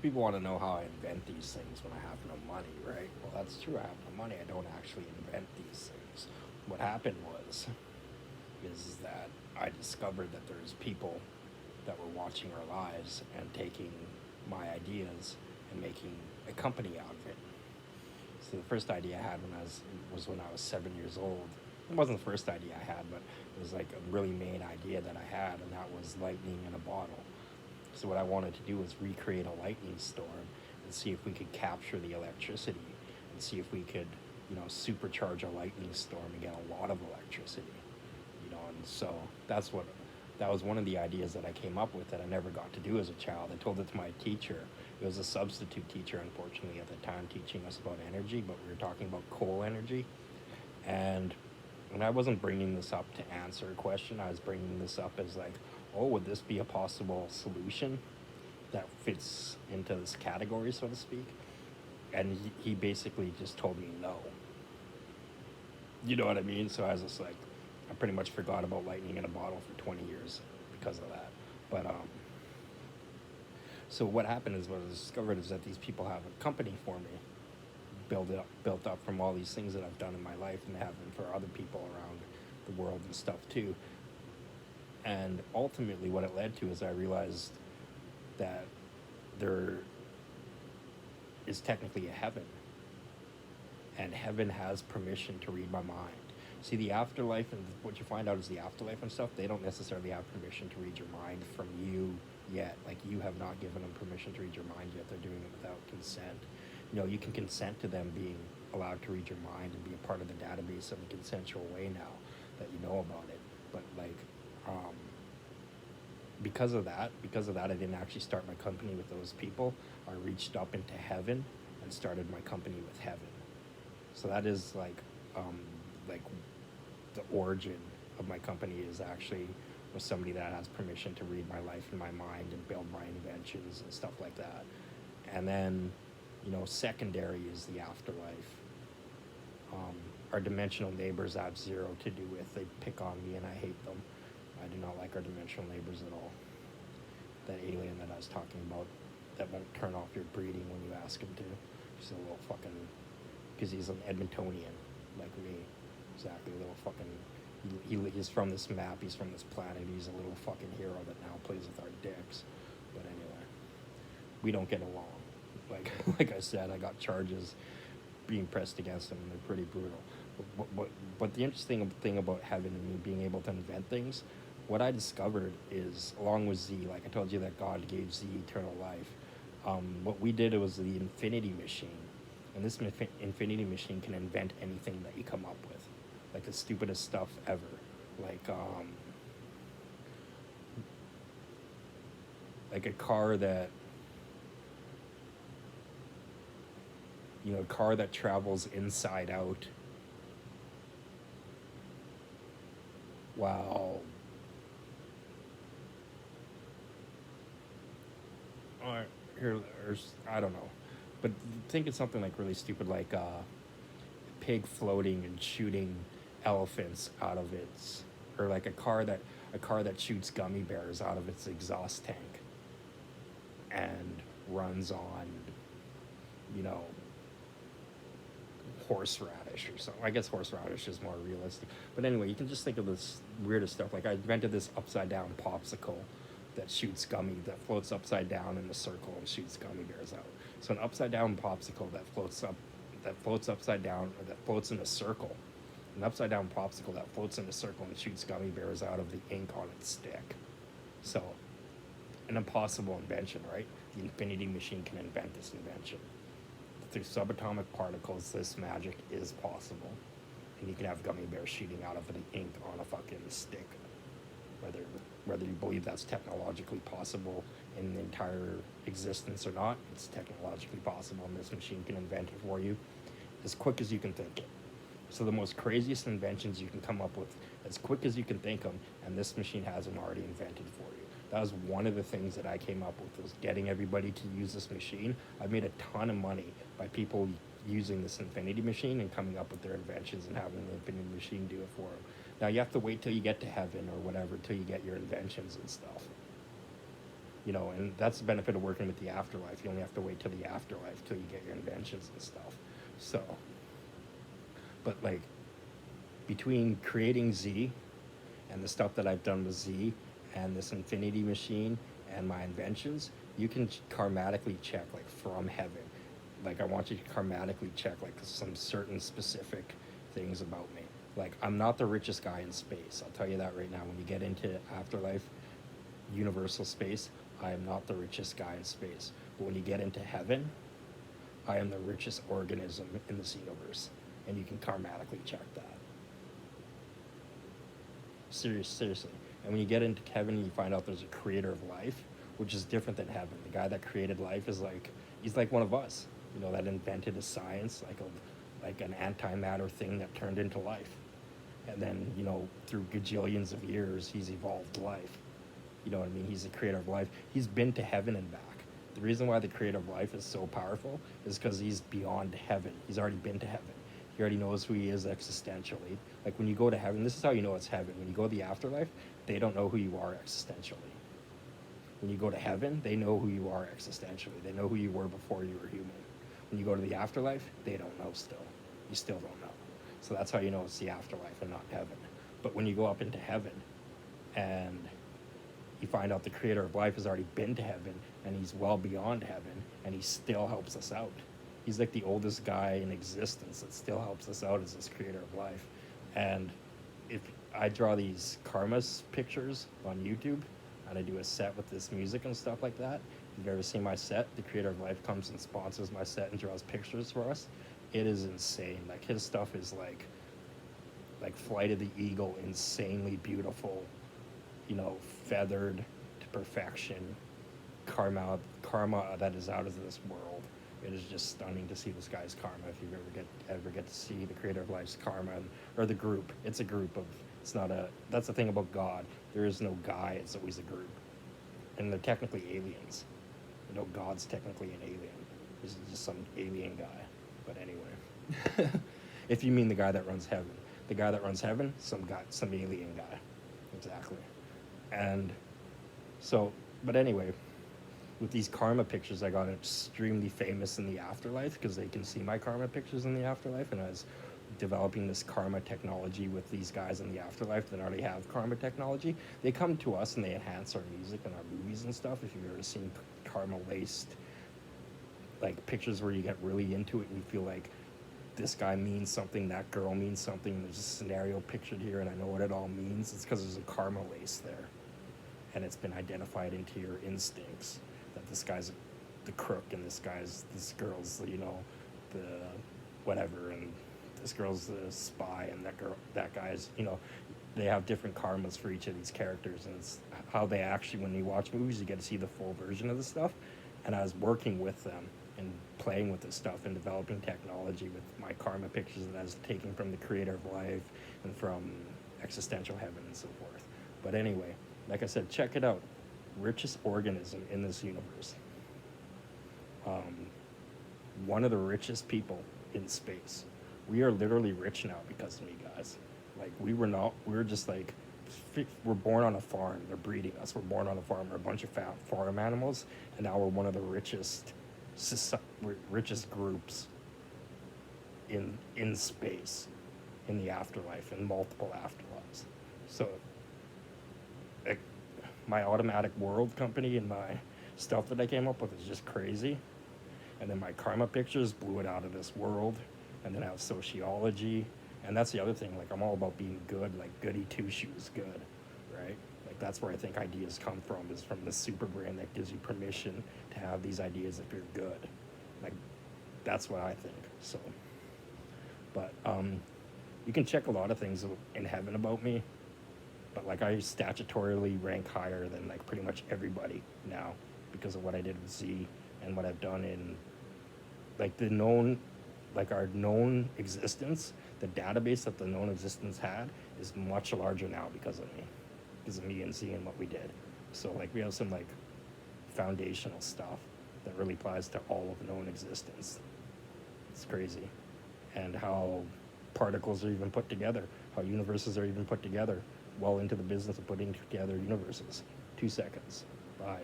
People want to know how I invent these things when I have no money, right? Well, that's true. I have no money. I don't actually invent these things. What happened was, is that I discovered that there's people that were watching our lives and taking my ideas and making a company out of it. So the first idea I had was when I was 7 years old. It wasn't the first idea I had, but it was like a really main idea that I had, and that was lightning in a bottle. So what I wanted to do was recreate a lightning storm and see if we could capture the electricity and see if we could, supercharge a lightning storm and get a lot of electricity. And so that was one of the ideas that I came up with that I never got to do as a child. I told it to my teacher. It was a substitute teacher, unfortunately, at the time, teaching us about energy, but we were talking about coal energy. And and I wasn't bringing this up to answer a question. I was bringing this up as like, oh, would this be a possible solution that fits into this category, so to speak? And he basically just told me no. You know what I mean? So I was just like, I pretty much forgot about lightning in a bottle for 20 years because of that. But so what happened is what I discovered is that these people have a company for me, built up from all these things that I've done in my life, and have them for other people around the world and stuff too. And ultimately, what it led to is I realized that there is technically a heaven, and heaven has permission to read my mind. See, the afterlife and what you find out is the afterlife and stuff, they don't necessarily have permission to read your mind from you yet. Like, you have not given them permission to read your mind yet. They're doing it without consent. You can consent to them being allowed to read your mind and be a part of the database in a consensual way now that you know about it. But, like, um, because of that, I didn't actually start my company with those people. I reached up into heaven and started my company with heaven. So that is like the origin of my company is actually with somebody that has permission to read my life and my mind and build my inventions and stuff like that. And then, secondary is the afterlife. Our dimensional neighbors I have zero to do with. They pick on me and I hate them. I do not like our dimensional neighbors at all. That alien that I was talking about that won't turn off your breeding when you ask him to. He's a little fucking, because he's an Edmontonian like me. Exactly, a little fucking. He's from this map. He's from this planet. He's a little fucking hero that now plays with our dicks. But anyway, we don't get along. Like I said, I got charges being pressed against him, and they're pretty brutal. But the interesting thing about heaven and me being able to invent things, what I discovered is, along with Z, like I told you that God gave Z eternal life. What we did was the infinity machine, and this infinity machine can invent anything that you come up with, like the stupidest stuff ever, like like a car that a car that travels inside out. Wow. Or I don't know, but think of something like really stupid, like pig floating and shooting elephants out of its, or like a car that shoots gummy bears out of its exhaust tank and runs on, you know, horseradish or something. I guess horseradish is more realistic. But anyway, you can just think of this weirdest stuff. Like I invented this upside down popsicle that floats upside down in a circle and shoots gummy bears out. So an upside down popsicle that floats upside down, or that floats in a circle. An upside down popsicle that floats in a circle and shoots gummy bears out of the ink on its stick. So, an impossible invention, right? The infinity machine can invent this invention. Through subatomic particles, this magic is possible. And you can have gummy bears shooting out of the ink on a fucking stick. Whether whether you believe that's technologically possible in the entire existence or not, it's technologically possible, and this machine can invent it for you as quick as you can think it. So the most craziest inventions you can come up with as quick as you can think them, and this machine has them already invented for you. That was one of the things that I came up with, was getting everybody to use this machine. I made a ton of money by people using this infinity machine and coming up with their inventions and having the infinity machine do it for them. Now you have to wait till you get to heaven or whatever till you get your inventions and stuff. You know, and that's the benefit of working with the afterlife. You only have to wait till the afterlife till you get your inventions and stuff. So, but like between creating Z and the stuff that I've done with Z and this infinity machine and my inventions, you can karmatically check like from heaven. Like I want you to karmatically check like some certain specific things about me. Like I'm not the richest guy in space. I'll tell you that right now. When you get into afterlife, universal space, I am not the richest guy in space. But when you get into heaven, I am the richest organism in this universe. And you can karmatically check that. Seriously. And when you get into heaven, you find out there's a creator of life, which is different than heaven. The guy that created life is like, he's like one of us, you know, that invented a science, like an antimatter thing that turned into life. And then, you know, through gajillions of years, he's evolved life. You know what I mean? He's the creator of life. He's been to heaven and back. The reason why the creator of life is so powerful is because he's beyond heaven. He's already been to heaven. He already knows who he is existentially. Like when you go to heaven, this is how you know it's heaven. When you go to the afterlife, they don't know who you are existentially. When you go to heaven, they know who you are existentially. They know who you were before you were human. When you go to the afterlife, they don't know still. You still don't know. So that's how you know it's the afterlife and not heaven. But when you go up into heaven and you find out the creator of life has already been to heaven and he's well beyond heaven and he still helps us out. He's like the oldest guy in existence that still helps us out as this creator of life. And if I draw these karmas pictures on YouTube and I do a set with this music and stuff like that, if you've ever seen my set, the creator of life comes and sponsors my set and draws pictures for us. It is insane. Like his stuff is like Flight of the Eagle, insanely beautiful, you know, feathered to perfection, karma that is out of this world. It is just stunning to see this guy's karma. If you ever get to see the creator of life's karma, or the group, it's a group of. It's not a. That's the thing about God. There is no guy. It's always a group, and they're technically aliens. You know, God's technically an alien. This is just some alien guy. But anyway, if you mean the guy that runs heaven, the guy that runs heaven, some alien guy, exactly. And so, but anyway, with these karma pictures, I got extremely famous in the afterlife because they can see my karma pictures in the afterlife. And I was developing this karma technology with these guys in the afterlife that already have karma technology. They come to us and they enhance our music and our movies and stuff. If you've ever seen karma laced, like pictures where you get really into it and you feel like this guy means something, that girl means something, there's a scenario pictured here and I know what it all means, it's because there's a karma lace there. And it's been identified into your instincts that this guy's the crook and this girl's, you know, the whatever, and this girl's the spy and that guy's, you know, they have different karmas for each of these characters, and it's how they actually, when you watch movies, you get to see the full version of the stuff. And I was working with them and playing with this stuff and developing technology with my karma pictures that I was taking from the creator of life and from existential heaven and so forth. But anyway, like I said, check it out. Richest organism in this universe. One of the richest people in space. We are literally rich now because of me, guys. Like we were just like, we're born on a farm. They're breeding us. We're born on a farm. We're a bunch of farm animals, and now we're one of the richest groups in space, in the afterlife, in multiple afterlives. So, like, my automatic world company and my stuff that I came up with is just crazy. And then my karma pictures blew it out of this world. And then I have sociology. And that's the other thing, like I'm all about being good, like goody two shoes good, right? Like that's where I think ideas come from, is from the super brain that gives you permission to have these ideas if you're good. Like that's what I think. So, but you can check a lot of things in heaven about me, but like I statutorily rank higher than like pretty much everybody now because of what I did with Z and what I've done in like our known existence. The database that the known existence had is much larger now because of me and Z and what we did. So like we have some like foundational stuff that really applies to all of known existence. It's crazy. And how particles are even put together, how universes are even put together, well into the business of putting together universes. 2 seconds. Bye.